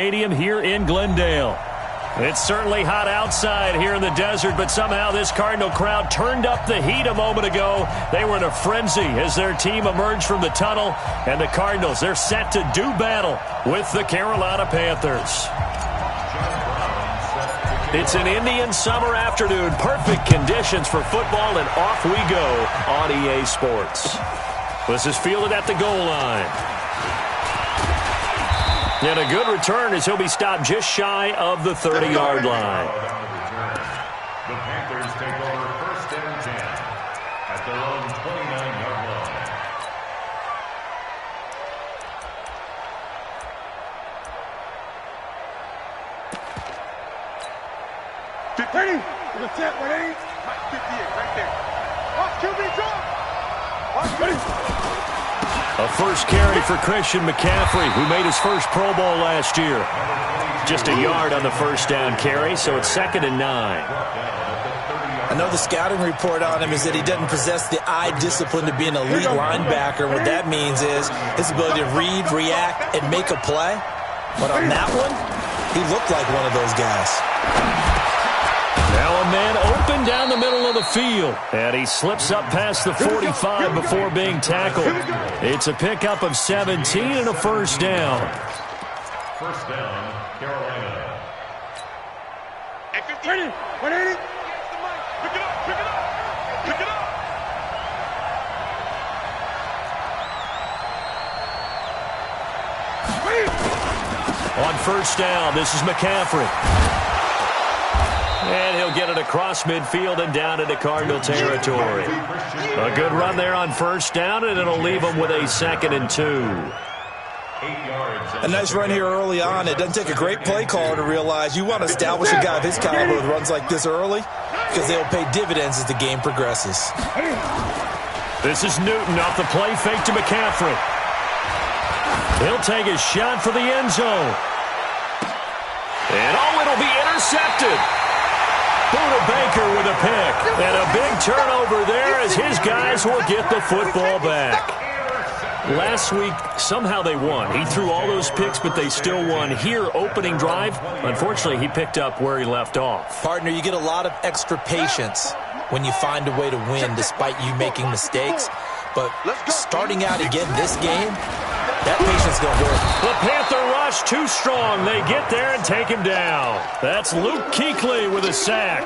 Stadium here in Glendale. It's certainly hot outside here in the desert, but somehow this Cardinal crowd turned up the heat a moment ago. They were in a frenzy as their team emerged from the tunnel, and the Cardinals, they're set to do battle with the Carolina Panthers. It's an Indian summer afternoon, perfect conditions for football, and off we go on EA Sports. This is fielded at the goal line. And a good return as he'll be stopped just shy of the 30-yard line. The Panthers take over 1st and 10 at their own 29-yard line. Ready? We're going to set 180. 58 right there. Watch QB drop. Watch ready. A first carry for Christian McCaffrey, who made his first Pro Bowl last year. Just a yard on the first down carry, so it's 2nd and 9. I know the scouting report on him is that he doesn't possess the eye discipline to be an elite linebacker. What that means is his ability to read, react, and make a play. But on that one, he looked like one of those guys. Now a man open down the middle of the field, and he slips up past the 45 before being tackled. It's a pickup of 17 and a first down. First down, Carolina. Ready? 180. Pick it up, pick it up, pick it up. On first down, this is McCaffrey. And he'll get it across midfield and down into Cardinal territory. A good run there on first down, and it'll leave them with a 2nd and 2. A nice run here early on. It doesn't take a great play caller to realize you want to establish a guy of his caliber with runs like this early because they'll pay dividends as the game progresses. This is Newton off the play fake to McCaffrey. He'll take his shot for the end zone. And it'll be intercepted. Buda Baker with a pick. And a big turnover there as his guys will get the football back. Last week, somehow they won. He threw all those picks, but they still won. Here, opening drive, unfortunately, he picked up where he left off. Partner, you get a lot of extra patience when you find a way to win despite you making mistakes. But starting out again this game, that patience don't work. The Panther rush too strong. They get there and take him down. That's Luke Kuechly with a sack.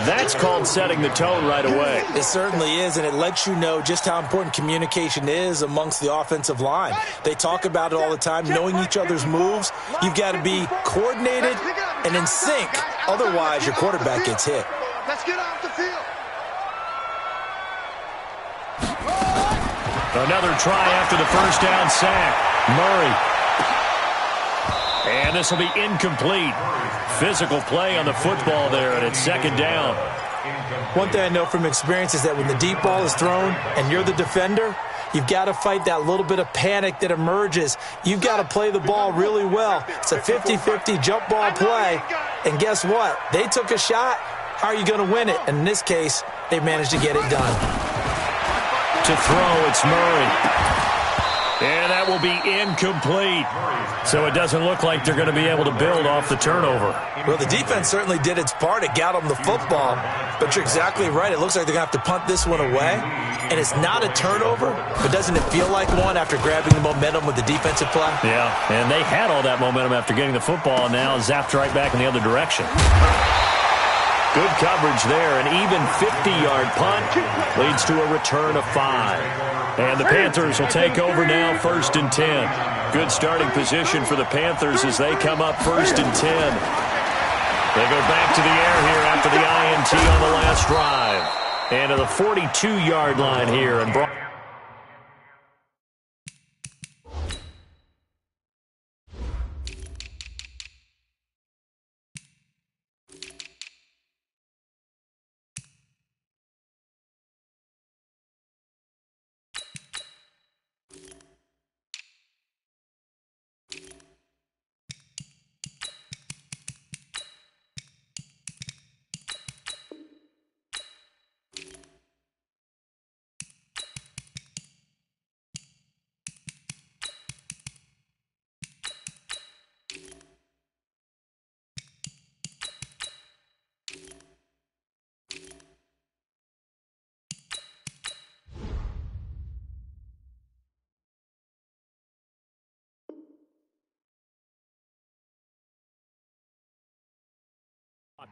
That's called setting the tone right away. It certainly is, and it lets you know just how important communication is amongst the offensive line. They talk about it all the time, knowing each other's moves. You've got to be coordinated and in sync. Otherwise, your quarterback gets hit. Let's get off the field. Another try after the first down sack. Murray. And this will be incomplete. Physical play on the football there, and it's 2nd down. One thing I know from experience is that when the deep ball is thrown and you're the defender, you've got to fight that little bit of panic that emerges. You've got to play the ball really well. It's a 50-50 jump ball play. And guess what? They took a shot. How are you going to win it? And in this case, they managed to get it done. To throw, it's Murray. And that will be incomplete. So it doesn't look like they're going to be able to build off the turnover. Well, the defense certainly did its part. It got them the football. But you're exactly right. It looks like they're going to have to punt this one away. And it's not a turnover, but doesn't it feel like one after grabbing the momentum with the defensive play? Yeah, and they had all that momentum after getting the football, and now zapped right back in the other direction. Good coverage there. An even 50-yard punt leads to a return of 5. And the Panthers will take over now 1st and 10. Good starting position for the Panthers as they come up 1st and 10. They go back to the air here after the INT on the last drive. And to the 42-yard line here. And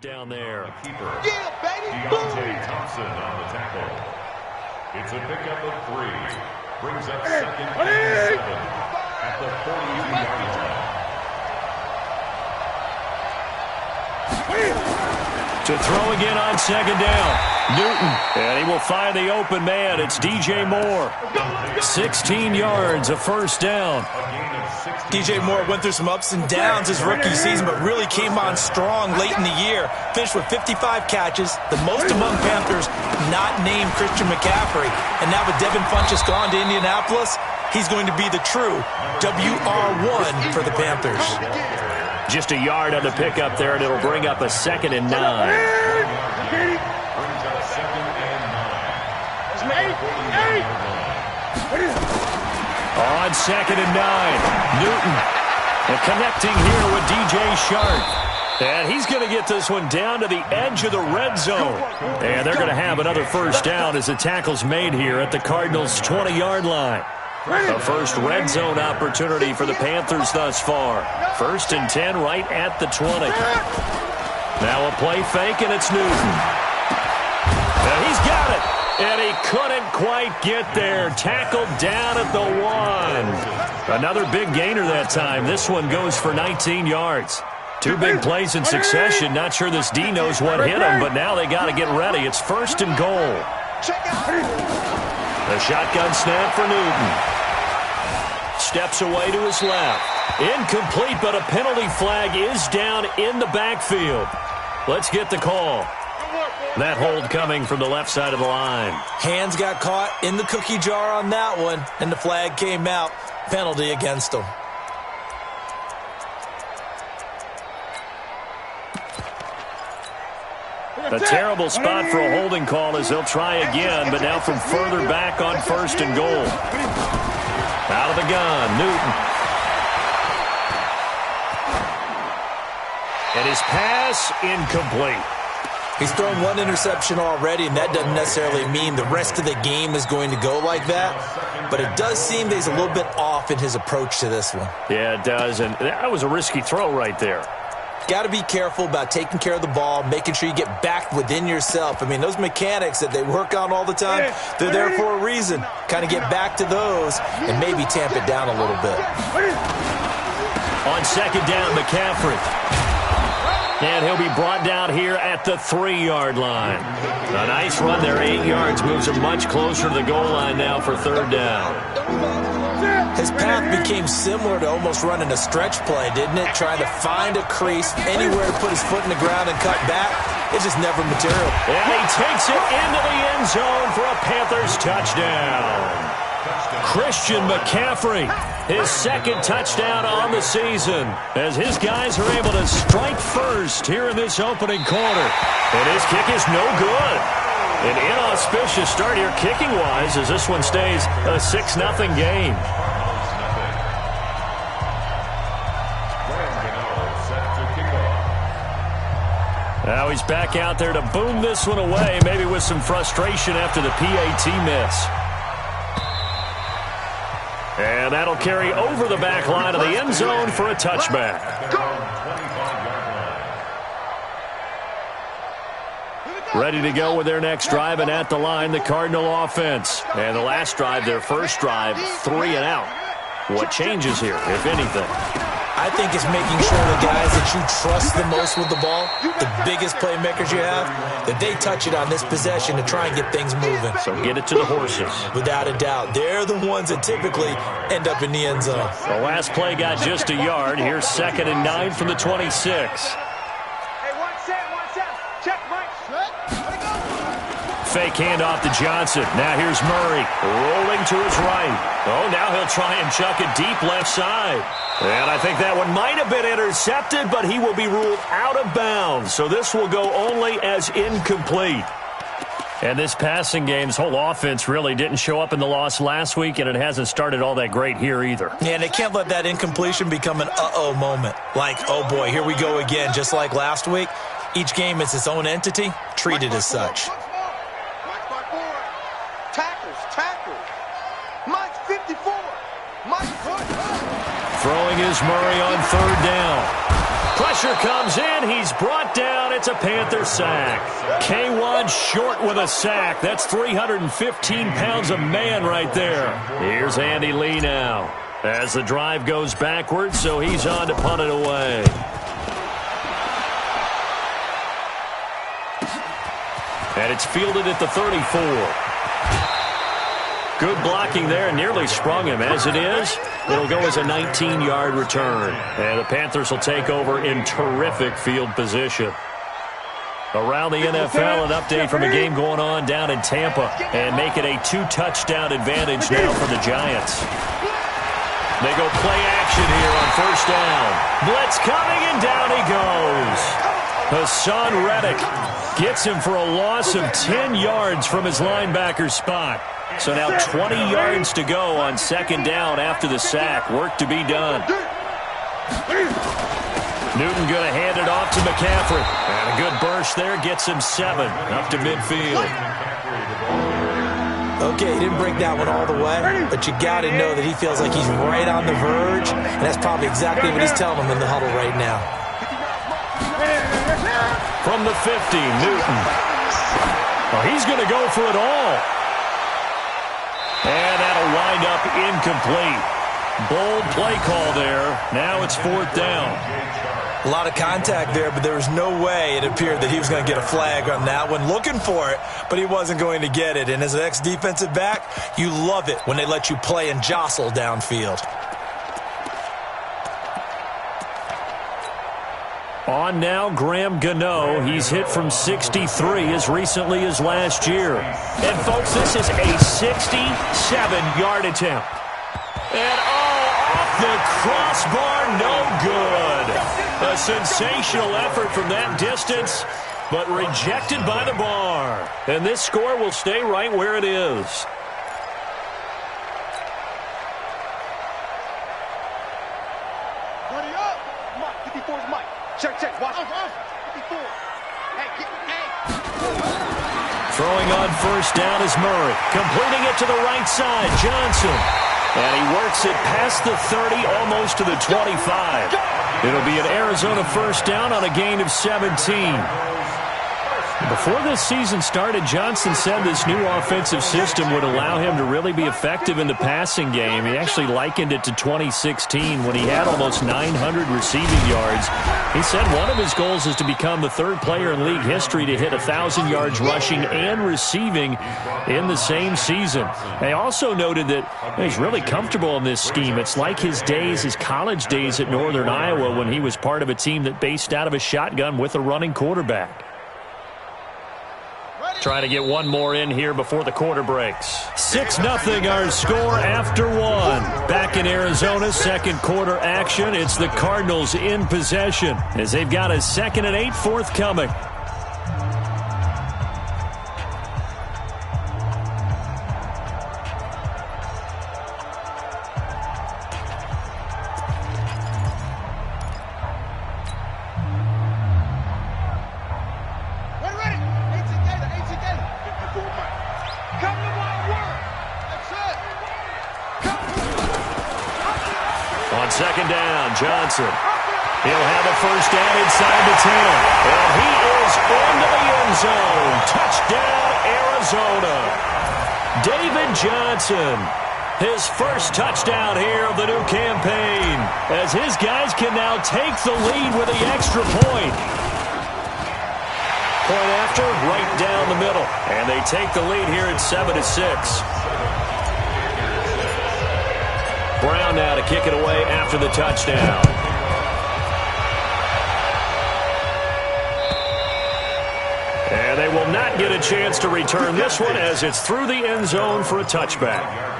Down there. Keeper. Yeah, baby. Deontay Thompson on the tackle. It's a pickup of 3. Brings up second and 7 at the 42-yard line. To throw again on second down. Newton, and he will find the open man. It's DJ Moore. 16 yards, a first down. DJ Moore went through some ups and downs his rookie season, but really came on strong late in the year. Finished with 55 catches, the most among Panthers not named Christian McCaffrey. And now with Devin Funchess gone to Indianapolis, he's going to be the true WR1 for the Panthers. Just a yard on the pickup there, and it'll bring up a 2nd and 9. Brings up 2nd and 9. On 2nd and 9, Newton. And connecting here with DJ Shark. And he's going to get this one down to the edge of the red zone. And they're going to have another first down as the tackle's made here at the Cardinals' 20-yard line. A first red zone opportunity for the Panthers thus far. 1st and 10 right at the 20. Now a play fake, and it's Newton. And he's got it. And he couldn't quite get there. Tackled down at the 1. Another big gainer that time. This one goes for 19 yards. 2 big plays in succession. Not sure this D knows what hit him, but now they got to get ready. It's 1st and goal. The shotgun snap for Newton. Steps away to his left. Incomplete, but a penalty flag is down in the backfield. Let's get the call. That hold coming from the left side of the line. Hands got caught in the cookie jar on that one, and the flag came out. Penalty against him. A terrible spot for a holding call as they'll try again, but now from further back on 1st and goal. Out of the gun, Newton. And his pass incomplete. He's thrown 1 interception already, and that doesn't necessarily mean the rest of the game is going to go like that. But it does seem that he's a little bit off in his approach to this one. Yeah, it does, and that was a risky throw right there. Got to be careful about taking care of the ball, making sure you get back within yourself. I mean, those mechanics that they work on all the time, they're there for a reason. Kind of get back to those and maybe tamp it down a little bit. On 2nd down, McCaffrey. And he'll be brought down here at the 3-yard line. A nice run there, 8 yards. Moves him much closer to the goal line now for 3rd down. His path became similar to almost running a stretch play, didn't it? Trying to find a crease, anywhere to put his foot in the ground and cut back. It just never material. And he takes it into the end zone for a Panthers touchdown. Christian McCaffrey, his 2nd touchdown on the season, as his guys are able to strike first here in this opening quarter. And his kick is no good. An inauspicious start here kicking-wise as this one stays a 6-0 game. Now he's back out there to boom this one away, maybe with some frustration after the PAT miss. And that'll carry over the back line of the end zone for a touchback. Ready to go with their next drive, and at the line, the Cardinal offense. And the last drive, their first drive, 3 and out. What changes here, if anything? I think it's making sure the guys that you trust the most with the ball, the biggest playmakers you have, that they touch it on this possession to try and get things moving. So get it to the horses. Without a doubt. They're the ones that typically end up in the end zone. The last play got just a yard. Here's 2nd and 9 from the 26. Fake handoff to Johnson. Now here's Murray rolling to his right. Oh, now he'll try and chuck it deep left side. And I think that one might have been intercepted, but he will be ruled out of bounds. So this will go only as incomplete. And this passing game's whole offense really didn't show up in the loss last week, and it hasn't started all that great here either. Yeah, and they can't let that incompletion become an uh-oh moment. Like, oh boy, here we go again, just like last week. Each game is its own entity, treated as such. Throwing is Murray on 3rd down. Pressure comes in. He's brought down. It's a Panther sack. K1 short with a sack. That's 315 pounds of man right there. Here's Andy Lee now as the drive goes backwards, so he's on to punt it away. And it's fielded at the 34. Good blocking there, nearly sprung him. As it is, it'll go as a 19-yard return. And the Panthers will take over in terrific field position. Around the NFL, an update from a game going on down in Tampa. And make it a 2-touchdown advantage now for the Giants. They go play action here on first down. Blitz coming, and down he goes. Hassan Reddick gets him for a loss of 10 yards from his linebacker spot. So now 20 yards to go on second down after the sack. Work to be done. Newton going to hand it off to McCaffrey. And a good burst there gets him 7 up to midfield. Okay, he didn't break that one all the way, but you got to know that he feels like he's right on the verge, and that's probably exactly what he's telling him in the huddle right now. From the 50, Newton. Oh, he's going to go for it all. And that'll wind up incomplete. Bold play call there. Now it's fourth down. A lot of contact there, but there was no way it appeared that he was going to get a flag on that one. Looking for it, but he wasn't going to get it. And as an ex-defensive back, you love it when they let you play and jostle downfield. On now, Graham Gano. He's hit from 63 as recently as last year. And, folks, this is a 67-yard attempt. And, off the crossbar, no good. A sensational effort from that distance, but rejected by the bar. And this score will stay right where it is. Buddy up. Mike, 54 is Mike. Check. Watch. 54. Hey. Throwing on first down is Murray. Completing it to the right side, Johnson. And he works it past the 30, almost to the 25. It'll be an Arizona first down on a gain of 17. Before this season started, Johnson said this new offensive system would allow him to really be effective in the passing game. He actually likened it to 2016 when he had almost 900 receiving yards. He said one of his goals is to become the third player in league history to hit 1,000 yards rushing and receiving in the same season. They also noted that he's really comfortable in this scheme. It's like his college days at Northern Iowa when he was part of a team that based out of a shotgun with a running quarterback. Trying to get one more in here before the quarter breaks. 6-0 our score after one. Back in Arizona, second quarter action. It's the Cardinals in possession as they've got a 2nd and 8 forthcoming. Second down, Johnson. He'll have a first down inside the 10. And he is into the end zone. Touchdown, Arizona. David Johnson, his first touchdown here of the new campaign, as his guys can now take the lead with the extra point. Point after, right down the middle. And they take the lead here at 7-6. Brown now to kick it away after the touchdown. And they will not get a chance to return this one as it's through the end zone for a touchback.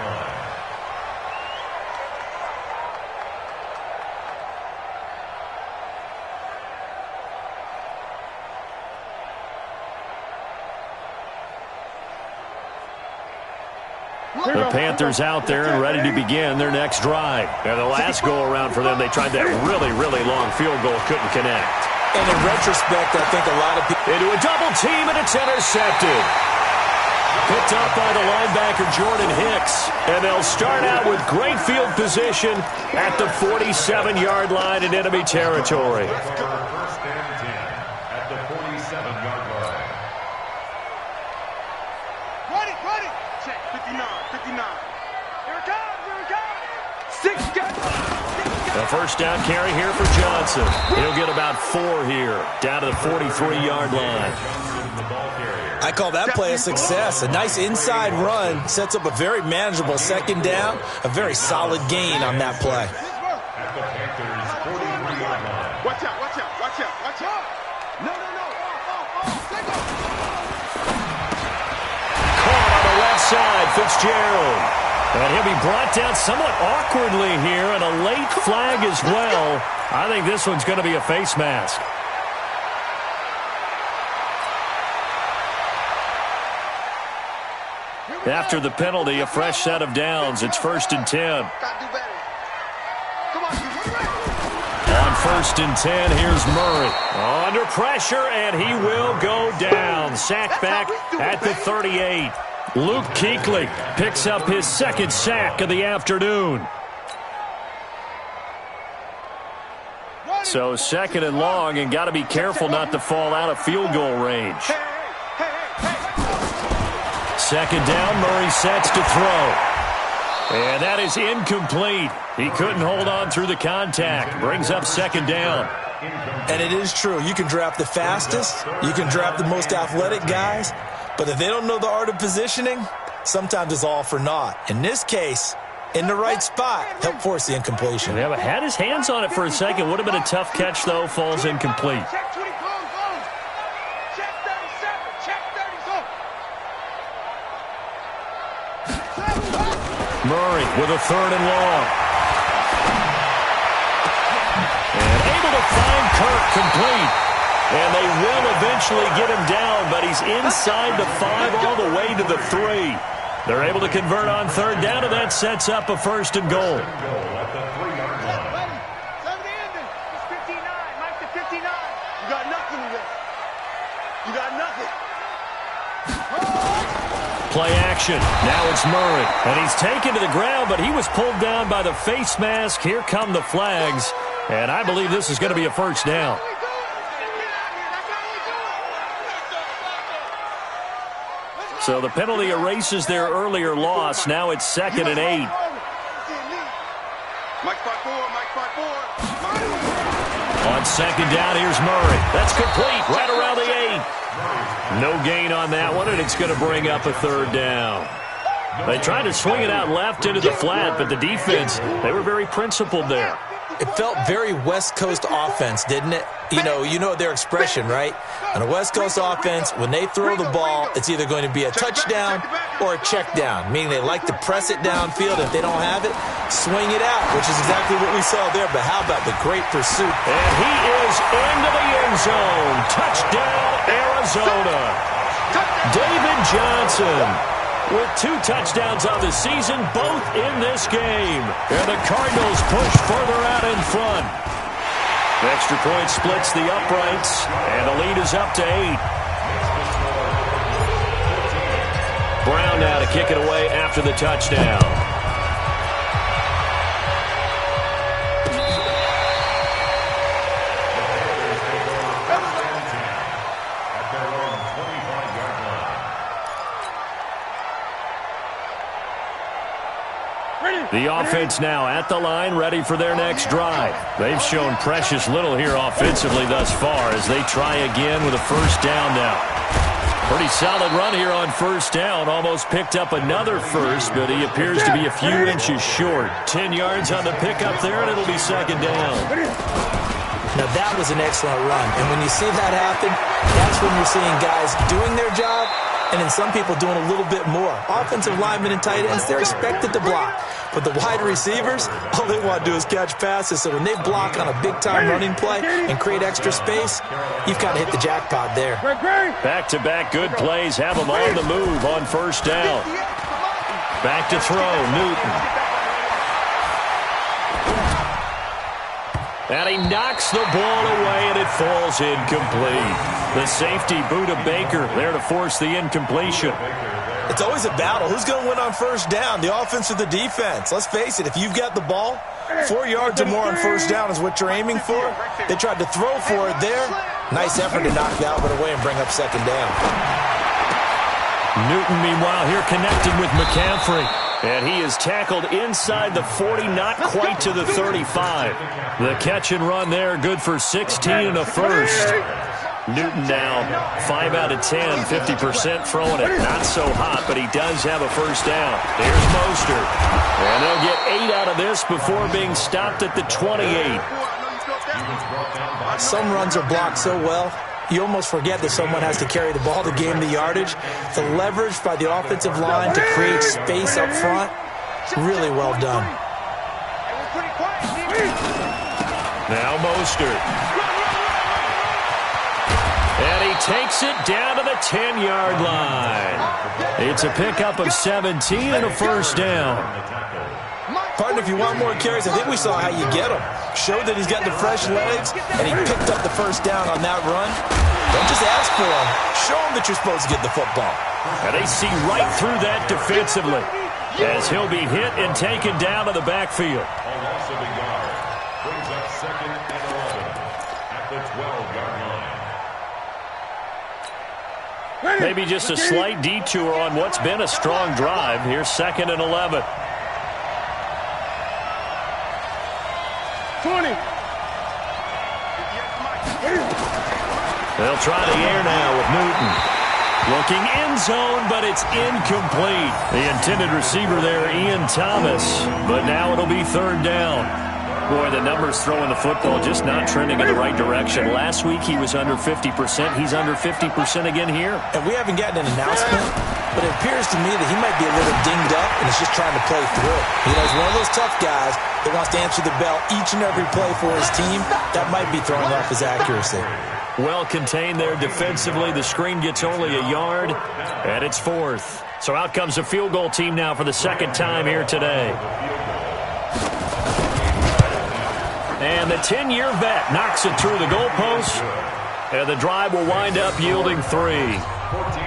The Panthers out there and ready to begin their next drive. And the last go-around for them, they tried that really, really long field goal, couldn't connect. And in retrospect, I think a lot of people... Into a double team, and it's intercepted. Picked up by the linebacker, Jordan Hicks. And they'll start out with great field position at the 47-yard line in enemy territory. First and 10 at the 47-yard line. Ready. Check. 59. Here it comes. 6 guys. A first down carry here for Johnson. He'll get about 4 here, down to the 43-yard line. I call that play a success. A nice inside run sets up a very manageable second down, a very solid gain on that play. At the Panthers' 43-yard line. Watch out. No. Caught on the left side, Fitzgerald. And he'll be brought down somewhat awkwardly here, and a late flag as well. I think this one's going to be a face mask. After the penalty, a fresh set of downs. It's 1st and 10. Gotta do better. Come on, On 1st and 10, here's Murray. Under pressure, and he will go down. Sacked back at the 38. Luke Kuechly picks up his 2nd sack of the afternoon. So 2nd and long, and got to be careful not to fall out of field goal range. 2nd down, Murray sets to throw. And that is incomplete. He couldn't hold on through the contact. Brings up 2nd down. And it is true. You can draft the fastest. You can draft the most athletic guys. But if they don't know the art of positioning, sometimes it's all for naught. In this case, in the right spot, help force the incompletion. Yeah, but had his hands on it for a second. Would have been a tough catch, though. Falls incomplete. Check 20, close. Check 37. Check 30, go. Murray with a 3rd and long. And able to find Kirk complete. And they will eventually get him down, but he's inside the 5 all the way to the 3. They're able to convert on 3rd down, and that sets up a 1st and goal. At the 3-yard line. It's 59. Mike to 59. You got nothing today. You got nothing. Play action. Now it's Murray. And he's taken to the ground, but he was pulled down by the face mask. Here come the flags. And I believe this is going to be a 1st down. So the penalty erases their earlier loss. Now it's 2nd and 8. Mike 5-4. On 2nd down, here's Murray. That's complete right around the 8. No gain on that one, and it's going to bring up a 3rd down. They tried to swing it out left into the flat, but the defense, they were very principled there. It felt very West Coast offense, didn't it? You know their expression, right? On a West Coast offense, when they throw the ball, it's either going to be a touchdown or a check down, meaning they like to press it downfield. If they don't have it, swing it out, which is exactly what we saw there. But how about the great pursuit? And he is into the end zone. Touchdown, Arizona. David Johnson with 2 touchdowns on the season, both in this game. And the Cardinals push further out in front. The extra point splits the uprights, and the lead is up to 8. Brown now to kick it away after the touchdown. The offense now at the line, ready for their next drive. They've shown precious little here offensively thus far as they try again with a 1st down now. Pretty solid run here on 1st down. Almost picked up another 1st, but he appears to be a few inches short. 10 yards on the pickup there, and it'll be 2nd down. Now, that was an excellent run. And when you see that happen, that's when you're seeing guys doing their job and then some people doing a little bit more. Offensive linemen and tight ends, they're expected to block. But the wide receivers, all they want to do is catch passes. So when they block on a big-time running play and create extra space, you've kind of hit the jackpot there. Back-to-back good plays have them on the move on 1st down. Back to throw, Newton. And he knocks the ball away, and it falls incomplete. The safety, Budda Baker, there to force the incompletion. It's always a battle. Who's going to win on first down, the offense or the defense? Let's face it, if you've got the ball, 4 yards or more on first down is what you're aiming for. They tried to throw for it there. Nice effort to knock that one away and bring up second down. Newton, meanwhile, here connecting with McCaffrey. And he is tackled inside the 40, not quite to the 35. The catch and run there, good for 16 and a first. Newton now 5 out of 10, 50% throwing it. Not so hot, but he does have a first down. There's Mostert. And they'll get 8 out of this before being stopped at the 28. Some runs are blocked so well, you almost forget that someone has to carry the ball to gain the yardage. The leverage by the offensive line to create space up front, really well done. Now Mostert. And he takes it down to the 10-yard line. It's a pickup of 17 and a first down. Partner, if you want more carries, I think we saw how you get them. Showed that he's got the fresh legs, and he picked up the first down on that run. Don't just ask for them. Show them that you're supposed to get the football. And they see right through that defensively as he'll be hit and taken down to the backfield. Brings up second and 11 at the 12-yard line. Maybe just a slight detour on what's been a strong drive. Here's second and 11. 20. They'll try the air now with Newton. Looking end zone, but it's incomplete. The intended receiver there, Ian Thomas. But now it'll be third down. Boy, the numbers throwing the football just not trending in the right direction. Last week he was under 50%. He's under 50% again here. And we haven't gotten an announcement, but it appears to me that he might be a little dinged up and is just trying to play through. You know, he's one of those tough guys that wants to answer the bell each and every play for his team. That might be throwing off his accuracy. Well contained there defensively. The screen gets only a yard, and it's fourth. So out comes the field goal team now for the second time here today. And the 10-year vet knocks it through the goalpost, and the drive will wind up yielding 3.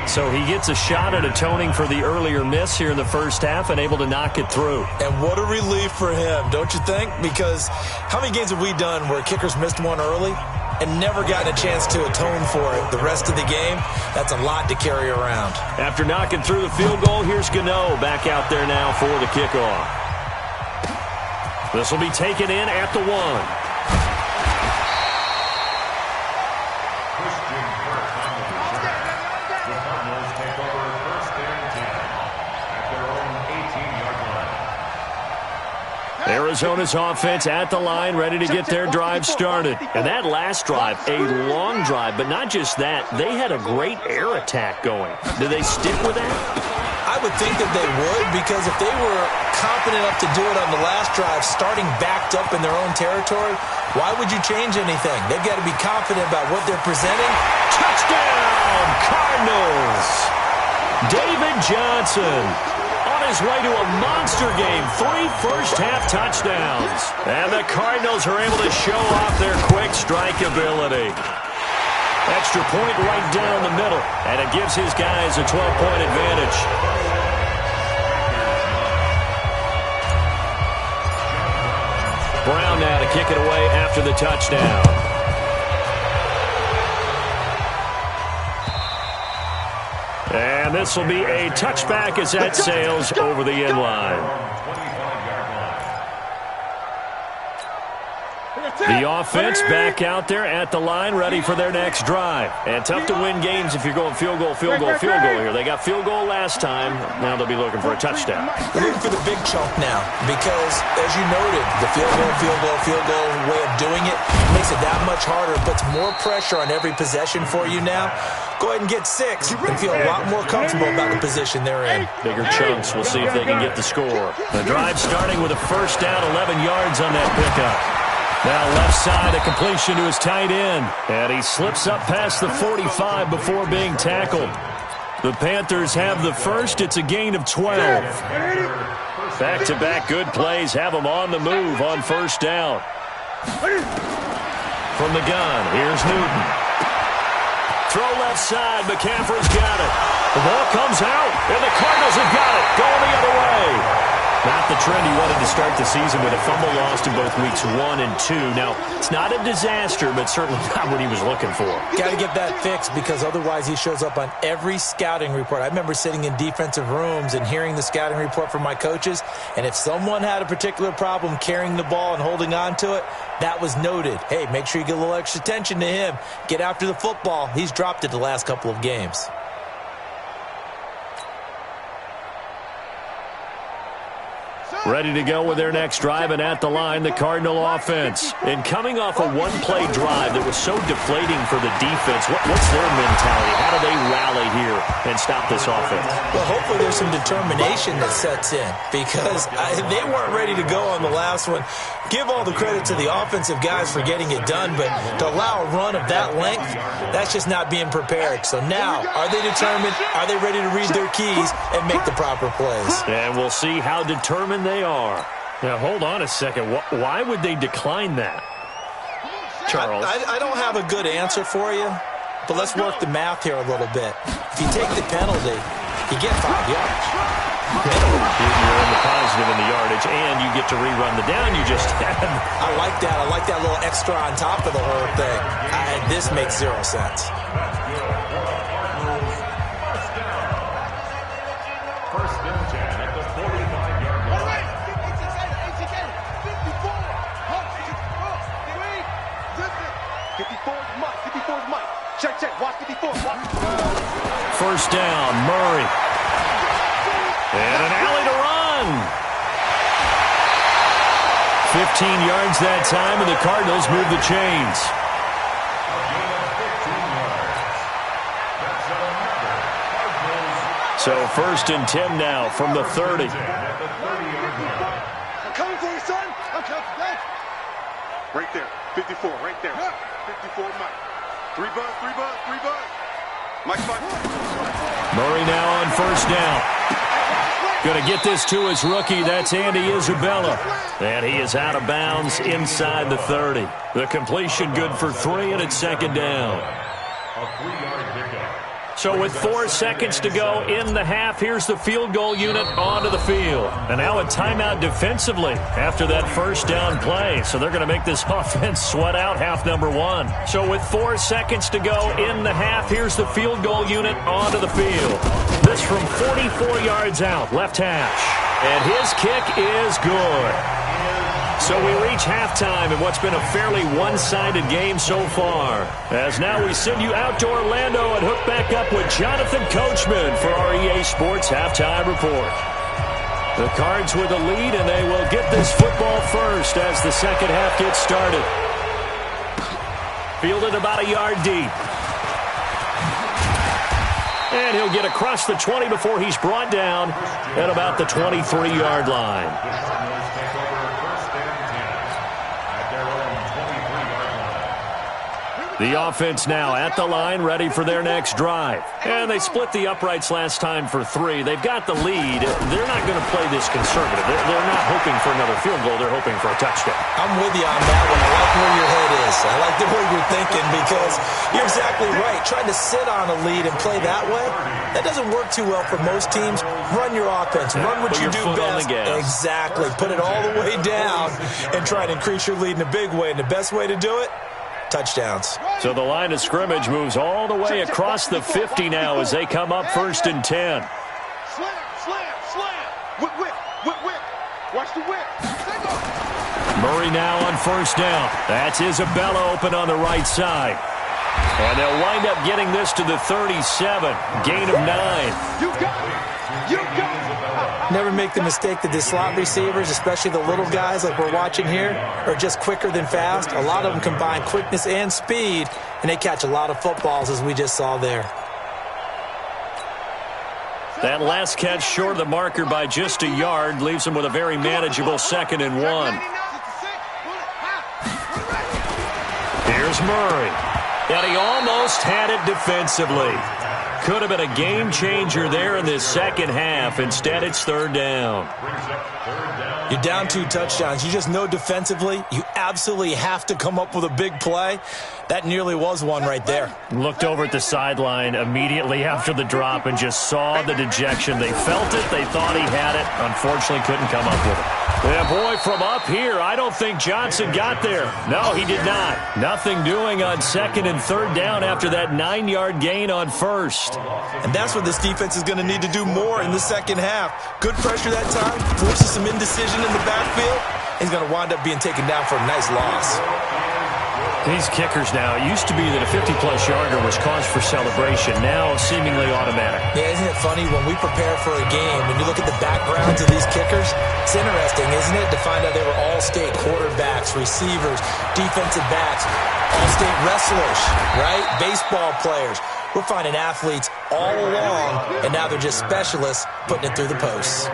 So he gets a shot at atoning for the earlier miss here in the first half and able to knock it through. And what a relief for him, don't you think? Because how many games have we done where kickers missed one early and never gotten a chance to atone for it the rest of the game? That's a lot to carry around. After knocking through the field goal, here's Gano back out there now for the kickoff. This will be taken in at the 1. Christian Kirk on the return. The Cardinals take over first and 10 at their own 18-yard line. Arizona's offense at the line, ready to get their drive started. And that last drive, a long drive, but not just that. They had a great air attack going. Do they stick with that? I would think that they would, because if they were confident enough to do it on the last drive, starting backed up in their own territory, why would you change anything? They've got to be confident about what they're presenting. Touchdown, Cardinals! David Johnson on his way to a monster game. 3 first-half touchdowns. And the Cardinals are able to show off their quick strike ability. Extra point right down the middle, and it gives his guys a 12-point advantage. Brown now to kick it away after the touchdown. And this will be a touchback as that sails over the end line. The offense back out there at the line, ready for their next drive. And tough to win games if you're going field goal here. They got field goal last time. Now they'll be looking for a touchdown. They're looking for the big chunk now because, as you noted, the field goal way of doing it makes it that much harder. It puts more pressure on every possession for you now. Go ahead and get 6 and feel a lot more comfortable about the position they're in. Bigger chunks. We'll see if they can get the score. The drive starting with a first down, 11 yards on that pickup. Now left side, a completion to his tight end. And he slips up past the 45 before being tackled. The Panthers have the first. It's a gain of 12. Back-to-back good plays have them on the move on first down. From the gun, here's Newton. Throw left side, McCaffrey's got it. The ball comes out, and the Cardinals have got it. Going the other way. Not the trend he wanted to start the season with a fumble lost in both weeks 1 and 2. Now, it's not a disaster, but certainly not what he was looking for. Got to get that fixed because otherwise he shows up on every scouting report. I remember sitting in defensive rooms and hearing the scouting report from my coaches, and if someone had a particular problem carrying the ball and holding on to it, that was noted. Hey, make sure you get a little extra attention to him. Get after the football. He's dropped it the last couple of games. Ready to go with their next drive, and at the line, the Cardinal offense. And coming off a one-play drive that was so deflating for the defense, what's their mentality? How do they rally here and stop this offense? Well, hopefully there's some determination that sets in because they weren't ready to go on the last one. Give all the credit to the offensive guys for getting it done, but to allow a run of that length, that's just not being prepared. So now, are they determined? Are they ready to read their keys and make the proper plays? And we'll see how determined they are. Now, hold on a second. Why would they decline that? Charles? I don't have a good answer for you, but let's work the math here a little bit. If you take the penalty, you get 5 yards. You're in the positive in the yardage, and you get to rerun the down you just had. I like that. I like that little extra on top of the whole thing. This makes 0 sense. First and 10 at the 45-yard line. 54 is Mike. 54 is Mike. Check. Watch 54. First down, Murray. And an alley to run. 15 yards that time, and the Cardinals move the chains. So first and 10 now from the 30. I'm coming for you, son. I'm coming. Right there. 54, right there. 54, Mike. 3 bucks. Mike. Murray now on first down. Going to get this to his rookie. That's Andy Isabella. And he is out of bounds inside the 30. The completion good for 3, and it's second down. A 3-yard pickup. So with 4 seconds to go in the half, here's the field goal unit onto the field. And now a timeout defensively after that first down play. So they're going to make this offense sweat out half number 1. So with 4 seconds to go in the half, here's the field goal unit onto the field. This from 44 yards out, left hash. And his kick is good. So we reach halftime in what's been a fairly one-sided game so far. As now we send you out to Orlando and hook back up with Jonathan Coachman for our EA Sports Halftime Report. The Cards with the lead, and they will get this football first as the second half gets started. Fielded about a yard deep. And he'll get across the 20 before he's brought down at about the 23-yard line. The offense now at the line, ready for their next drive. And they split the uprights last time for 3. They've got the lead. They're not going to play this conservative. They're not hoping for another field goal. They're hoping for a touchdown. I'm with you on that one. I like where your head is. I like the way you're thinking because you're exactly right. Trying to sit on a lead and play that way, that doesn't work too well for most teams. Run your offense. Run what you do best. Exactly. Put it all the way down and try and increase your lead in a big way. And the best way to do it, touchdowns. So the line of scrimmage moves all the way across the 50 now as they come up first and 10. Slam. Whip. Watch the whip. Murray now on first down. That's Isabella open on the right side. And they'll wind up getting this to the 37. Gain of 9. You got it. Never make the mistake that the slot receivers, especially the little guys like we're watching here, are just quicker than fast. A lot of them combine quickness and speed, and they catch a lot of footballs, as we just saw there. That last catch short of the marker by just a yard leaves them with a very manageable 2nd and 1. Here's Murray. And he almost had it defensively. could have been a game changer there in this second half. Instead, it's third down. You're down 2 touchdowns. You just know defensively you absolutely have to come up with a big play. That nearly was one right there. Looked over at the sideline immediately after the drop and just saw the dejection. They felt it. They thought he had it. Unfortunately, couldn't come up with it. Yeah, boy, from up here, I don't think Johnson got there. No, he did not. Nothing doing on second and third down after that 9-yard gain on first. And that's what this defense is going to need to do more in the second half. Good pressure that time, forces some indecision in the backfield. He's going to wind up being taken down for a nice loss. These kickers now, it used to be that a 50-plus yarder was cause for celebration. Now, seemingly automatic. Yeah, isn't it funny when we prepare for a game, when you look at the backgrounds of these kickers, it's interesting, isn't it, to find out they were all-state quarterbacks, receivers, defensive backs, all-state wrestlers, right? Baseball players. We're finding athletes all along, and now they're just specialists putting it through the posts.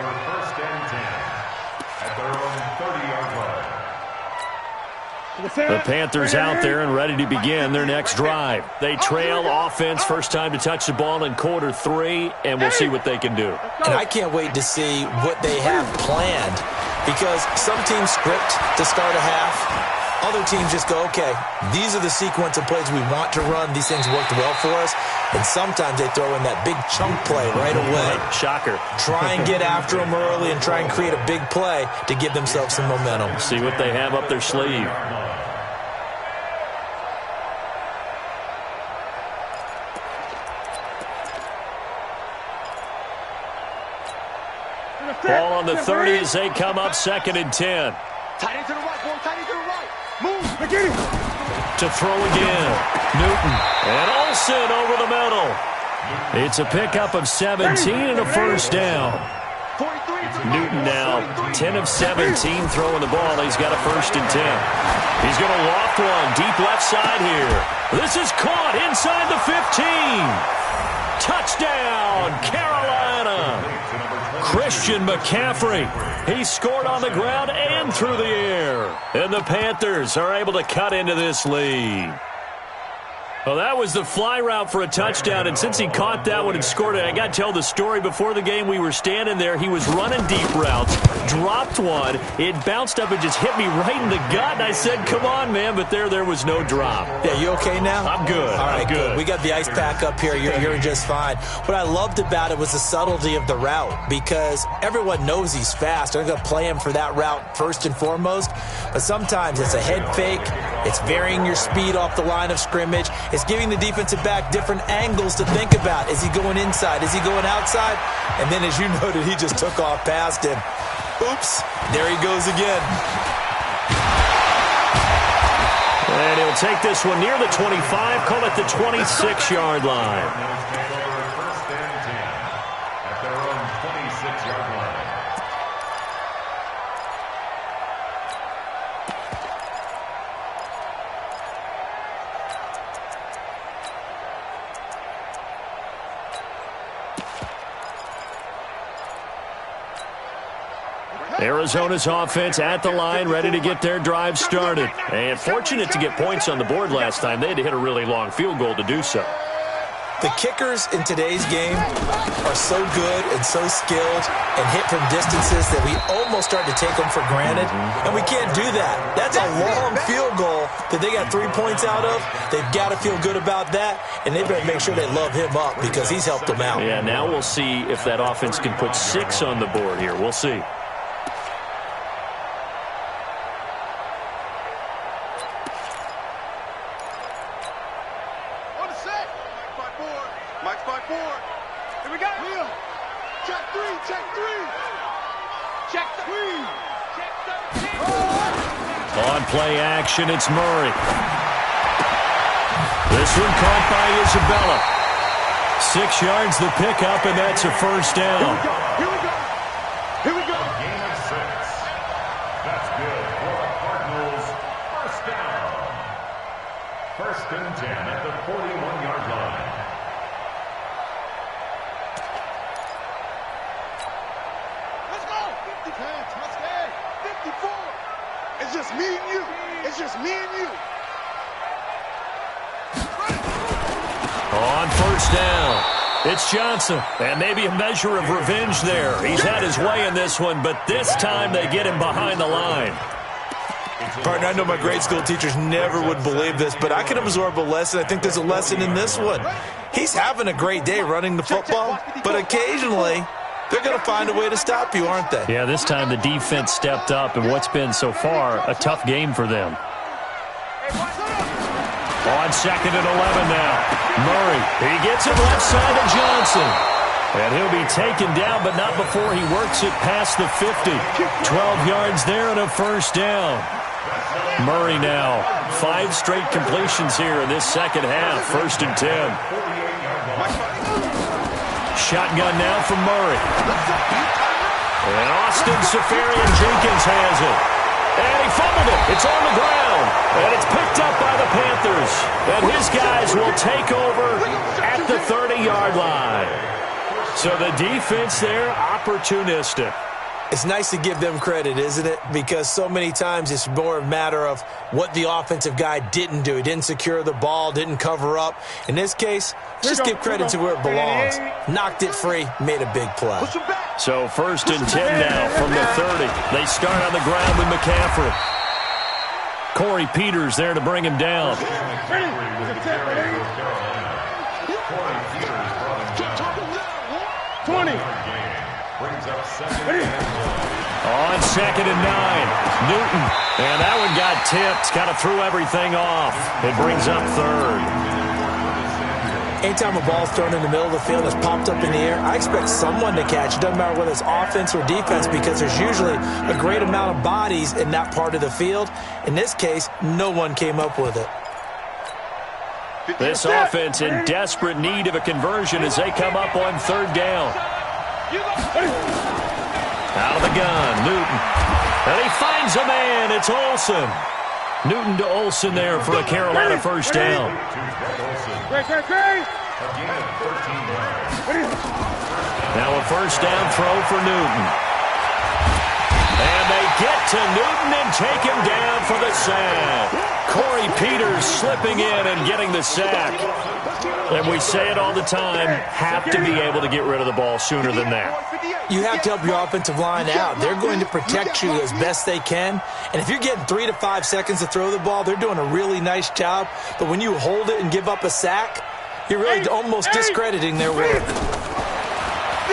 The Panthers out there and ready to begin their next drive. They trail offense, first time to touch the ball in quarter 3, and we'll see what they can do. And I can't wait to see what they have planned, because some teams script to start a half. Other teams just go, okay, these are the sequence of plays we want to run. These things worked well for us. And sometimes they throw in that big chunk play right away. Shocker. Try and get after them early and try and create a big play to give themselves some momentum. See what they have up their sleeve. Ball on the 30 as they come up, 2nd and 10. Tight end to the right, boy. Tight end to the right. Move. Get him. To throw again. Newton. And Olsen over the middle. It's a pickup of 17 and a first down. Newton now 10 of 17 throwing the ball. He's got a 1st and 10. He's going to loft one deep left side here. This is caught inside the 15. Touchdown, Carolina. Christian McCaffrey. He scored on the ground and through the air. And the Panthers are able to cut into this lead. Well, that was the fly route for a touchdown, and since he caught that one and scored it, I got to tell the story. Before the game, we were standing there. He was running deep routes, dropped one. It bounced up and just hit me right in the gut, and I said, come on, man, but there was no drop. Yeah, you okay now? I'm good. All right, I'm good. We got the ice pack up here. You're just fine. What I loved about it was the subtlety of the route, because everyone knows he's fast. They're going to play him for that route first and foremost, but sometimes it's a head fake. It's varying your speed off the line of scrimmage. It's giving the defensive back different angles to think about. Is he going inside? Is he going outside? And then, as you noted, he just took off past him. Oops, there he goes again. And he'll take this one near the 25, call it the 26-yard line. First and 10 at their own 26-yard line. Arizona's offense at the line, ready to get their drive started. And fortunate to get points on the board last time. They had to hit a really long field goal to do so. The kickers in today's game are so good and so skilled and hit from distances that we almost start to take them for granted. And we can't do that. That's a long field goal that they got 3 points out of. They've got to feel good about that, and they better make sure they love him up because he's helped them out. Yeah, now we'll see if that offense can put 6 on the board here. We'll see. On play action, it's Murray. This one caught by Isabella. 6 yards the pickup, and that's a first down. Here we go. Here we go. Gain of 6. That's good for the Cardinals. First down. 1st and 10 at the 41-yard line. Let's go. 50 pounds. Let's go. 54. It's just me and you. It's just me and you. On first down, It's Johnson, and maybe a measure of revenge there. He's had his way in this one, but this time they get him behind the line. Partner, I know my grade school teachers never would believe this, but I can absorb a lesson. I think there's a lesson in this one. He's having a great day running the football, but occasionally they're going to find a way to stop you, aren't they? Yeah, this time the defense stepped up in what's been so far a tough game for them. On 2nd and 11 now. Murray, he gets it left side of Johnson. And he'll be taken down, but not before he works it past the 50. 12 yards there and a first down. Murray now, 5 straight completions here in this second half. 1st and 10. Shotgun now from Murray. And Austin Seferian-Jenkins has it. And he fumbled it. It's on the ground. And it's picked up by the Panthers. And his guys will take over at the 30-yard line. So the defense there, opportunistic. It's nice to give them credit, isn't it? Because so many times it's more a matter of what the offensive guy didn't do. He didn't secure the ball, didn't cover up. In this case, just give credit to where it belongs. Knocked it free, made a big play. So 1st and 10 now from the 30. They start on the ground with McCaffrey. Corey Peters there to bring him down. 20. On 2nd and 9, Newton. And that one got tipped. Kind of threw everything off. It brings up 3rd. Anytime a ball's thrown in the middle of the field, it's popped up in the air, I expect someone to catch it. Doesn't matter whether it's offense or defense, because there's usually a great amount of bodies in that part of the field. In this case, no one came up with it. This offense in desperate need of a conversion as they come up on 3rd down. Out of the gun, Newton. And he finds a man. It's Olsen. Newton to Olsen there for a Carolina first down. Now a first down throw for Newton. And they get to Newton and take him down for the sack. Corey Peters slipping in and getting the sack. And we say it all the time, have to be able to get rid of the ball sooner than that. You have to help your offensive line out. They're going to protect you as best they can. And if you're getting 3 to 5 seconds to throw the ball, they're doing a really nice job. But when you hold it and give up a sack, you're really almost discrediting their work.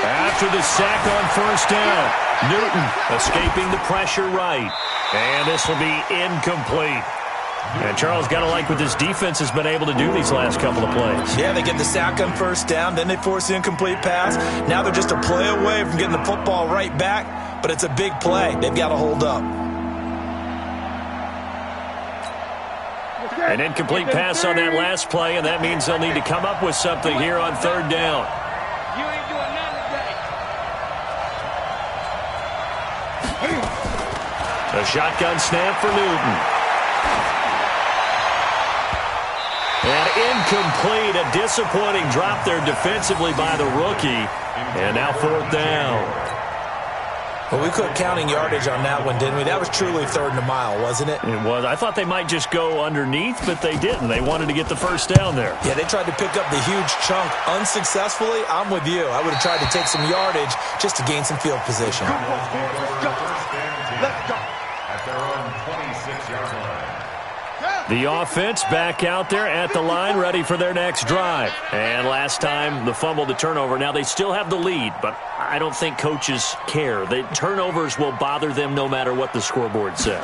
After the sack on first down, Newton escaping the pressure right. And this will be incomplete. And Charles, got to like what this defense has been able to do these last couple of plays. Yeah, they get the sack on first down, then they force the incomplete pass. Now they're just a play away from getting the football right back, but it's a big play. They've got to hold up. An incomplete pass on that last play, and that means they'll need to come up with something here on 3rd down. You ain't doing nothing today. A shotgun snap for Newton. And incomplete, a disappointing drop there defensively by the rookie. And now 4th down. Well, we quit counting yardage on that one, didn't we? That was truly 3rd and a mile, wasn't it? It was. I thought they might just go underneath, but they didn't. They wanted to get the first down there. Yeah, they tried to pick up the huge chunk unsuccessfully. I'm with you. I would have tried to take some yardage just to gain some field position. Let's go. At their own 26-yard line. The offense back out there at the line, ready for their next drive. And last time, the fumble, the turnover. Now, they still have the lead, but I don't think coaches care. The turnovers will bother them no matter what the scoreboard says.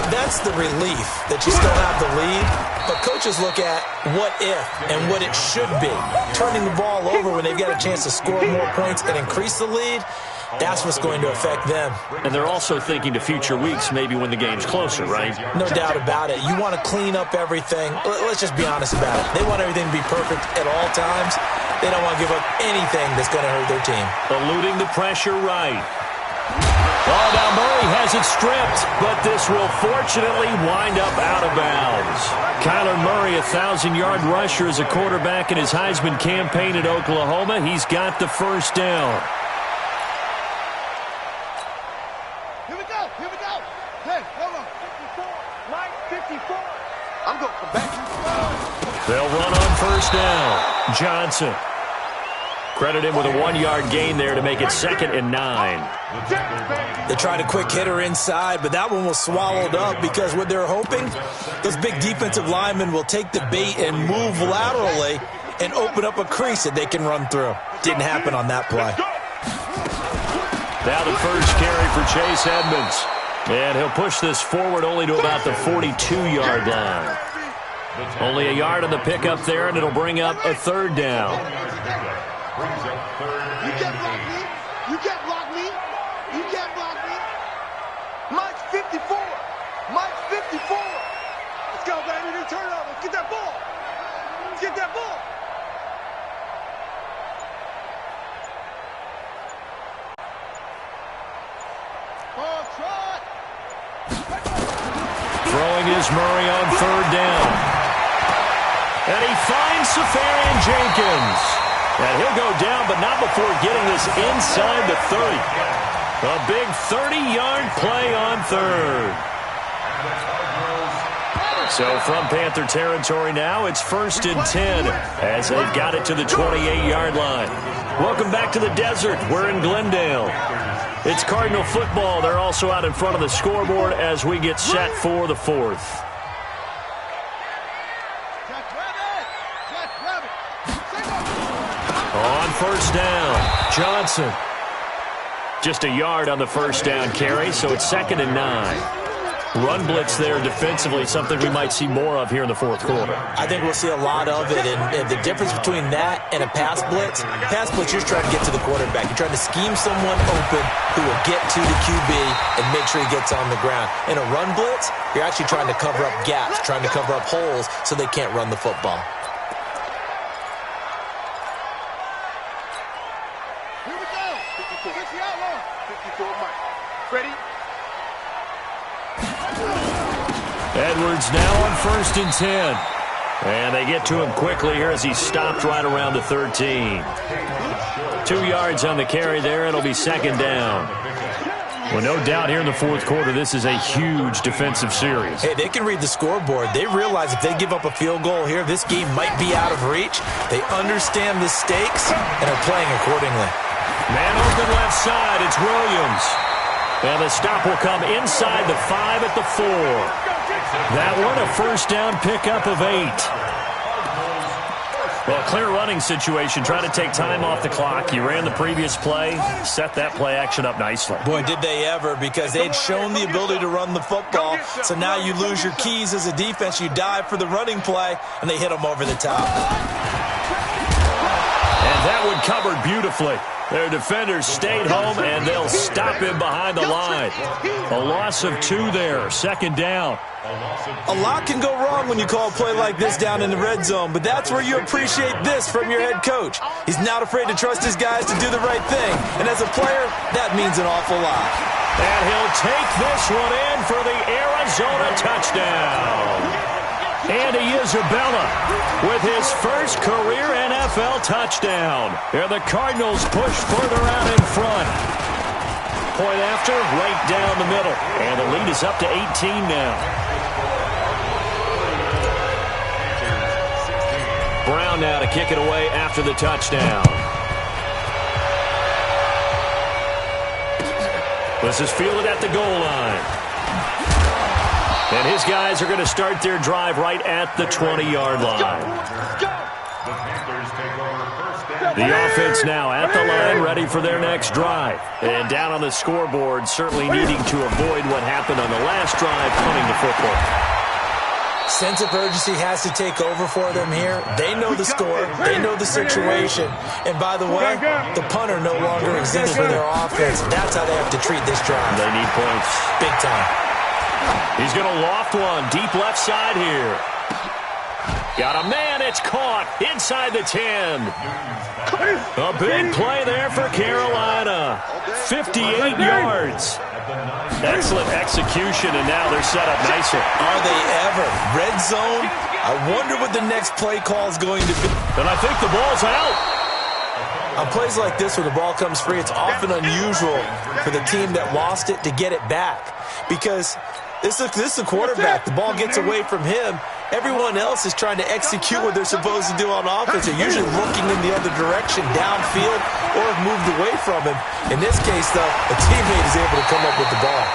That's the relief that you still have the lead, but coaches look at what if and what it should be. Turning the ball over when they've got a chance to score more points and increase the lead, that's what's going to affect them. And they're also thinking to future weeks, maybe when the game's closer, right? No doubt about it. You want to clean up everything. Let's just be honest about it. They want everything to be perfect at all times. They don't want to give up anything that's going to hurt their team. Eluding the pressure right. Oh, now Murray has it stripped, but this will fortunately wind up out of bounds. Kyler Murray, 1,000-yard rusher as a quarterback in his Heisman campaign at Oklahoma. He's got the first down. I'm going to come back. They'll run on first down. Johnson. Credit him with a 1-yard gain there to make it 2nd and 9. They tried a quick hitter inside, but that one was swallowed up because what they're hoping, those big defensive linemen will take the bait and move laterally and open up a crease that they can run through. Didn't happen on that play. Now the first carry for Chase Edmonds. And he'll push this forward only to about the 42-yard line. Only a yard on the pickup there, and it'll bring up a 3rd down. You can't block me. You can't block me. You can't block me. Mike's 54. Mike's 54. Let's go, baby. They turn it up. Let's get that ball. Let's get that ball. Oh, try. Throwing is Murray on 3rd down. And he finds Safarian Jenkins. And he'll go down, but not before getting this inside the 30. A big 30-yard play on 3rd. So from Panther territory now, it's 1st and 10 as they've got it to the 28-yard line. Welcome back to the desert. We're in Glendale. It's Cardinal football. They're also out in front of the scoreboard as we get set for the 4th. On 1st down, Johnson. Just a yard on the 1st down carry, so it's 2nd and 9. Run blitz there defensively, something we might see more of here in the 4th quarter. I think we'll see a lot of it, and the difference between that and a pass blitz, you're trying to get to the quarterback. You're trying to scheme someone open who will get to the QB and make sure he gets on the ground. In a run blitz, you're actually trying to cover up gaps, trying to cover up holes so they can't run the football. Here we go. 54. 54, Mike. Ready? Edwards now on 1st and 10. And they get to him quickly here as he stopped right around the 13. 2 yards on the carry there. It'll be 2nd down. Well, no doubt here in the 4th quarter, this is a huge defensive series. Hey, they can read the scoreboard. They realize if they give up a field goal here, this game might be out of reach. They understand the stakes and are playing accordingly. Man open left side. It's Williams. And the stop will come inside the 5 at the 4. That one a 1st down pickup of 8. Well, clear running situation. Try to take time off the clock. You ran the previous play, set that play action up nicely. Boy, did they ever, because they'd shown the ability to run the football. So now you lose your keys as a defense. You dive for the running play, and they hit them over the top. And that one covered beautifully. Their defenders stayed home, and they'll stop him behind the line. A loss of 2 there, 2nd down. A lot can go wrong when you call a play like this down in the red zone, but that's where you appreciate this from your head coach. He's not afraid to trust his guys to do the right thing, and as a player, that means an awful lot. And he'll take this one in for the Arizona touchdown. Andy Isabella with his first career NFL touchdown. And the Cardinals push further out in front. Point after, right down the middle. And the lead is up to 18 now. Brown now to kick it away after the touchdown. This is fielded at the goal line. And his guys are going to start their drive right at the 20-yard line. The offense now at the line, ready for their next drive. And down on the scoreboard, certainly needing to avoid what happened on the last drive, punting the football. Sense of urgency has to take over for them here. They know the score. They know the situation. And by the way, the punter no longer exists for their offense. That's how they have to treat this drive. They need points. Big time. He's going to loft one deep left side here. Got a man. It's caught inside the 10. A big play there for Carolina. 58 yards. Excellent execution, and now they're set up nicely. Are they ever? Red zone? I wonder what the next play call is going to be. And I think the ball's out. On plays like this where the ball comes free, it's often unusual for the team that lost it to get it back. Because this is a quarterback. The ball gets away from him, Everyone else is trying to execute what they're supposed to do on offense. They're usually looking in the other direction, downfield, or have moved away from him. In this case, though, a teammate is able to come up with the ball.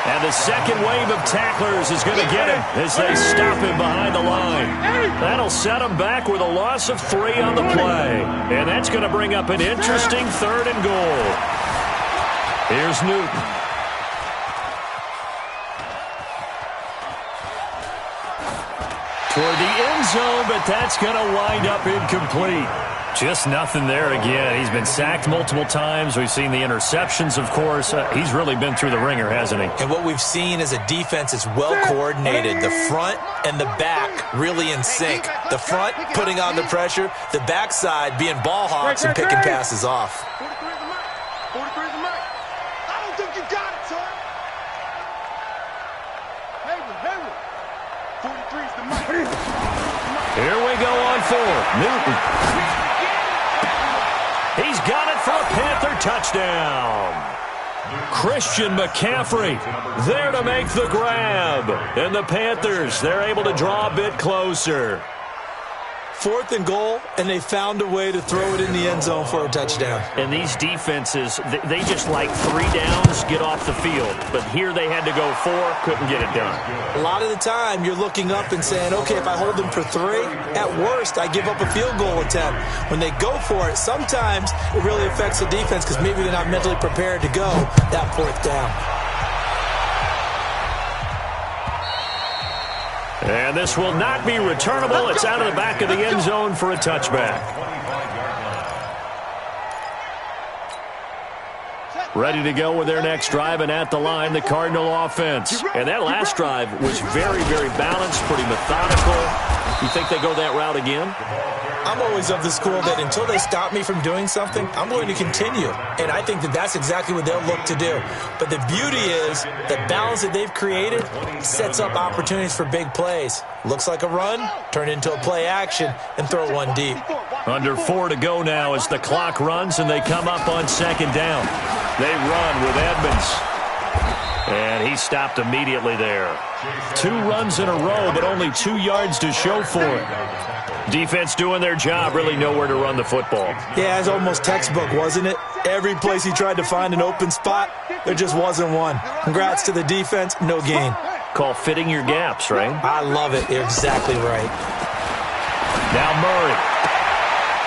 And the second wave of tacklers is going to get him as they stop him behind the line. That'll set him back with a loss of 3 on the play. And that's going to bring up an interesting 3rd and goal. Here's Newton. Toward the end zone, but that's going to wind up incomplete. Just nothing there again. He's been sacked multiple times. We've seen the interceptions, of course. He's really been through the ringer, hasn't he? And what we've seen is a defense that's well coordinated. The front and the back really in sync. The front putting on the pressure. The backside being ball hawks and picking passes off. 43 is the mic. I don't think you got it, son. Hayward. 43 is the mic. Here we go on 4. Newton. He's got it for a Panther touchdown. Christian McCaffrey there to make the grab. And the Panthers, they're able to draw a bit closer. 4th and goal, and they found a way to throw it in the end zone for a touchdown. And these defenses, they just like 3 downs, get off the field. But here they had to go 4, couldn't get it done. A lot of the time, you're looking up and saying, okay, if I hold them for 3, at worst, I give up a field goal attempt. When they go for it, sometimes it really affects the defense because maybe they're not mentally prepared to go that 4th down. And this will not be returnable. It's out of the back of the end zone for a touchback. Ready to go with their next drive, and at the line, the Cardinal offense. And that last drive was very, very balanced, pretty methodical. You think they go that route again? I'm always of the school that until they stop me from doing something, I'm going to continue. And I think that that's exactly what they'll look to do. But the beauty is the balance that they've created sets up opportunities for big plays. Looks like a run, turn into a play action, and throw one deep. Under 4 to go now as the clock runs and they come up on 2nd down. They run with Edmonds. And he stopped immediately there. 2 runs in a row, but only 2 yards to show for it. Defense doing their job, really nowhere to run the football. Yeah, it's almost textbook, wasn't it? Every place he tried to find an open spot, there just wasn't one. Congrats to the defense, no gain. Call fitting your gaps, right? I love it. You're exactly right. Now Murray.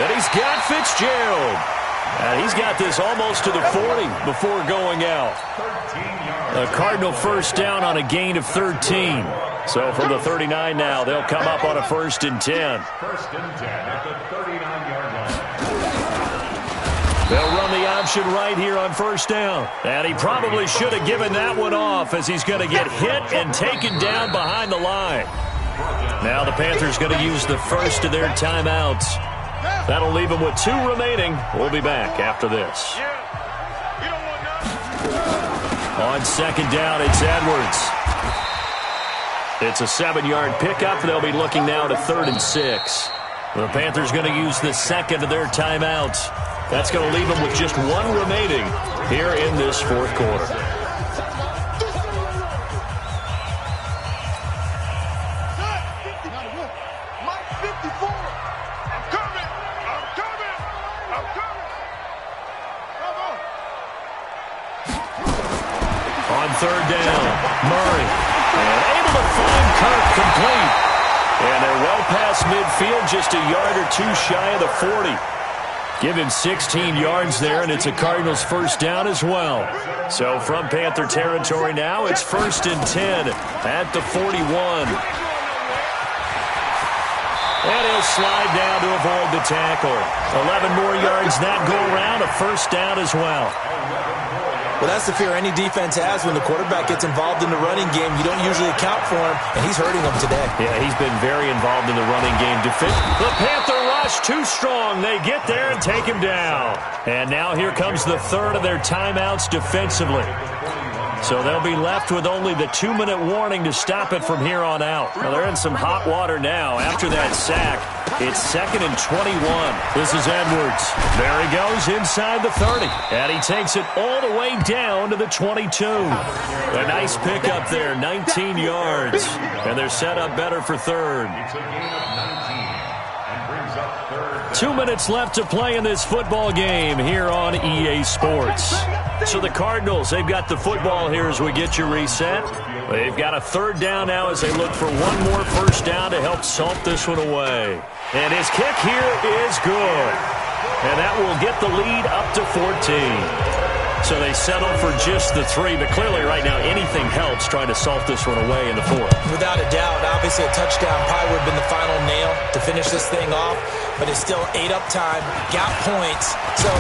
And he's got Fitzgerald. And he's got this almost to the 40 before going out. A Cardinal 1st down on a gain of 13. So from the 39 now, they'll come up on a 1st and 10. 1st and 10 at the 39-yard line. They'll run the option right here on 1st down. And he probably should have given that one off as he's going to get hit and taken down behind the line. Now the Panthers going to use the first of their timeouts. That'll leave them with 2 remaining. We'll be back after this. On 2nd down, it's Edwards. It's a 7-yard pickup. They'll be looking now to 3rd and 6. The Panthers going to use the 2nd of their timeouts. That's going to leave them with just 1 remaining here in this 4th quarter. On 3rd down, Murray. And able to find Kirk complete. And they're well past midfield, just a yard or 2 shy of the 40. Give him 16 yards there, and it's a Cardinals 1st down as well. So from Panther territory now, it's 1st and 10 at the 41. And he'll slide down to avoid the tackle. 11 more yards that go around, a 1st down as well. Well, that's the fear any defense has when the quarterback gets involved in the running game. You don't usually account for him, and he's hurting them today. Yeah, he's been very involved in the running game. The Panther rush too strong. They get there and take him down. And now here comes the 3rd of their timeouts defensively. So they'll be left with only the 2-minute warning to stop it from here on out. Now they're in some hot water now. After that sack, it's 2nd and 21. This is Edwards. There he goes inside the 30. And he takes it all the way down to the 22. A nice pickup there, 19 yards. And they're set up better for third. It's a gain of 19 and brings up third. 2 minutes left to play in this football game here on EA Sports. So the Cardinals, they've got the football here as we get you reset. They've got a 3rd down now as they look for one more 1st down to help salt this one away. And his kick here is good. And that will get the lead up to 14. So they settle for just the 3, but clearly right now anything helps trying to salt this one away in the 4th. Without a doubt, obviously a touchdown probably would have been the final nail to finish this thing off, but it's still ate up time, got points. So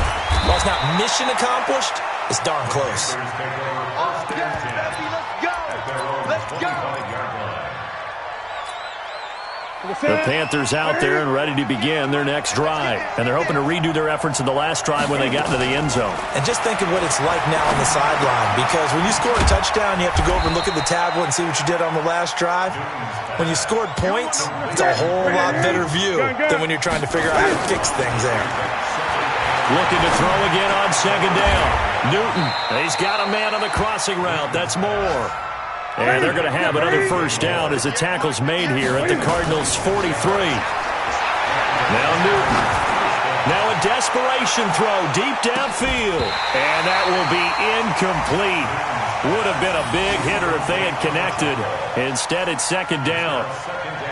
while it's not mission accomplished, it's darn close. Let's go. Let's go. The Panthers out there and ready to begin their next drive. And they're hoping to redo their efforts in the last drive when they got into the end zone. And just think of what it's like now on the sideline, because when you score a touchdown, you have to go over and look at the tablet and see what you did on the last drive. When you scored points, it's a whole lot better view than when you're trying to figure out how to fix things there. Looking to throw again on 2nd down. Newton, he's got a man on the crossing route. That's Moore. And they're going to have another 1st down as the tackle's made here at the Cardinals' 43. Now Newton. Now a desperation throw deep downfield. And that will be incomplete. Would have been a big hitter if they had connected. Instead, it's 2nd down.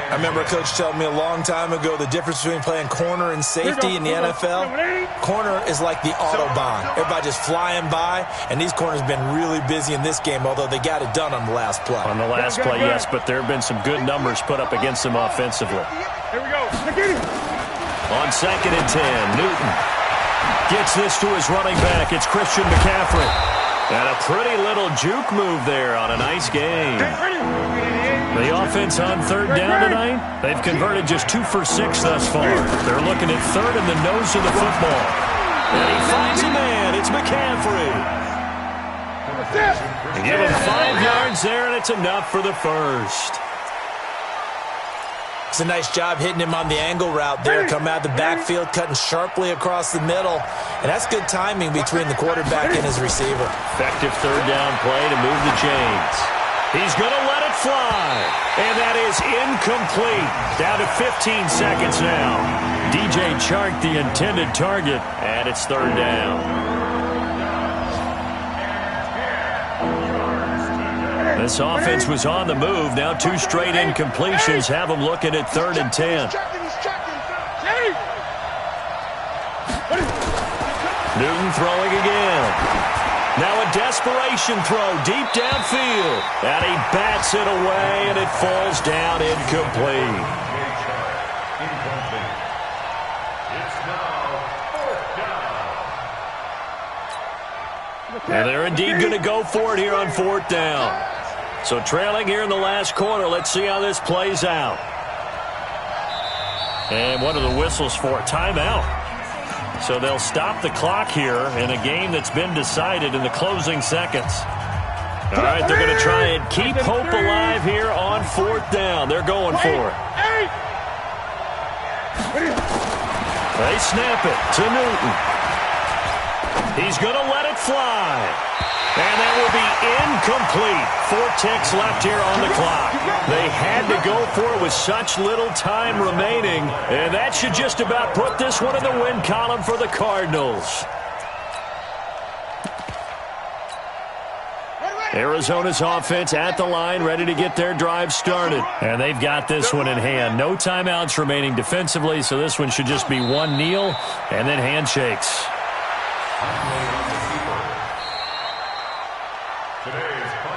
I remember a coach telling me a long time ago the difference between playing corner and safety in the NFL. Corner is like the Autobahn. Everybody just flying by, and these corners have been really busy in this game, although they got it done on the last play. On the last play, yes, but there have been some good numbers put up against them offensively. Here we go. On 2nd and 10, Newton gets this to his running back. It's Christian McCaffrey. And a pretty little juke move there on a nice game. The offense on 3rd down tonight, they've converted just 2 for 6 thus far. They're looking at 3rd in the nose of the football. And he finds a man. It's McCaffrey. They give him 5 yards there, and it's enough for the 1st. It's a nice job hitting him on the angle route there. Come out of the backfield, cutting sharply across the middle. And that's good timing between the quarterback and his receiver. Effective 3rd down play to move the chains. He's going to let it fly. And that is incomplete. Down to 15 seconds now. DJ Chark, the intended target. And it's 3rd down. This offense was on the move. Now 2 straight incompletions have them looking at 3rd and 10. Newton throwing again. Now a desperation throw deep downfield. And he bats it away, and it falls down incomplete. It's now 4th down. And they're indeed going to go for it here on 4th down. So trailing here in the last quarter. Let's see how this plays out. And what are the whistles for? Timeout. So they'll stop the clock here in a game that's been decided in the closing seconds. All right, they're going to try and keep hope alive here on 4th down. They're going for it. They snap it to Newton. He's going to let it fly. And that will be incomplete. 4 ticks left here on the clock. They had to go for it with such little time remaining. And that should just about put this one in the win column for the Cardinals. Arizona's offense at the line, ready to get their drive started. And they've got this one in hand. No timeouts remaining defensively, so this one should just be one kneel and then handshakes.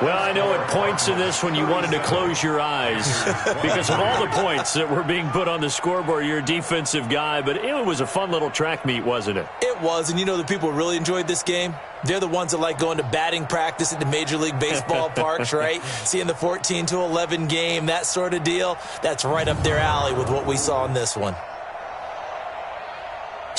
Well, I know at points in this when you wanted to close your eyes because of all the points that were being put on the scoreboard. You're a defensive guy, but it was a fun little track meet, wasn't it? It was, and you know the people who really enjoyed this game? They're the ones that like going to batting practice at the Major League Baseball parks, right? Seeing the 14-11 game, that sort of deal. That's right up their alley with what we saw in this one.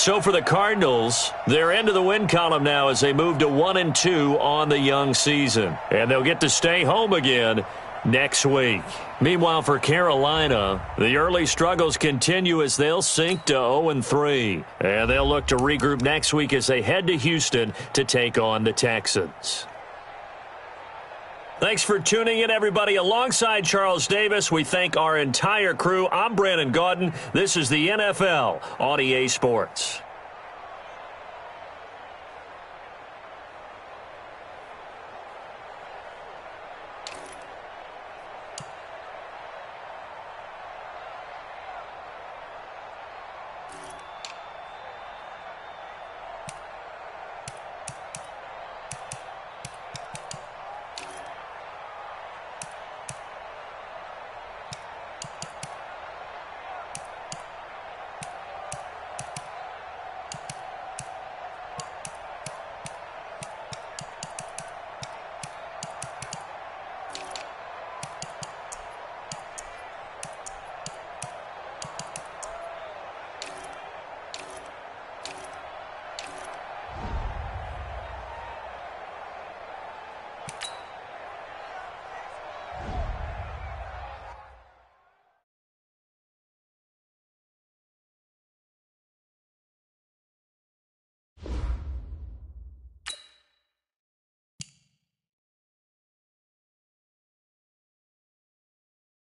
So for the Cardinals, they're into the win column now as they move to 1-2 on the young season. And they'll get to stay home again next week. Meanwhile, for Carolina, the early struggles continue as they'll sink to 0-3. And they'll look to regroup next week as they head to Houston to take on the Texans. Thanks for tuning in, everybody. Alongside Charles Davis, we thank our entire crew. I'm Brandon Gaudin. This is the NFL on EA Sports.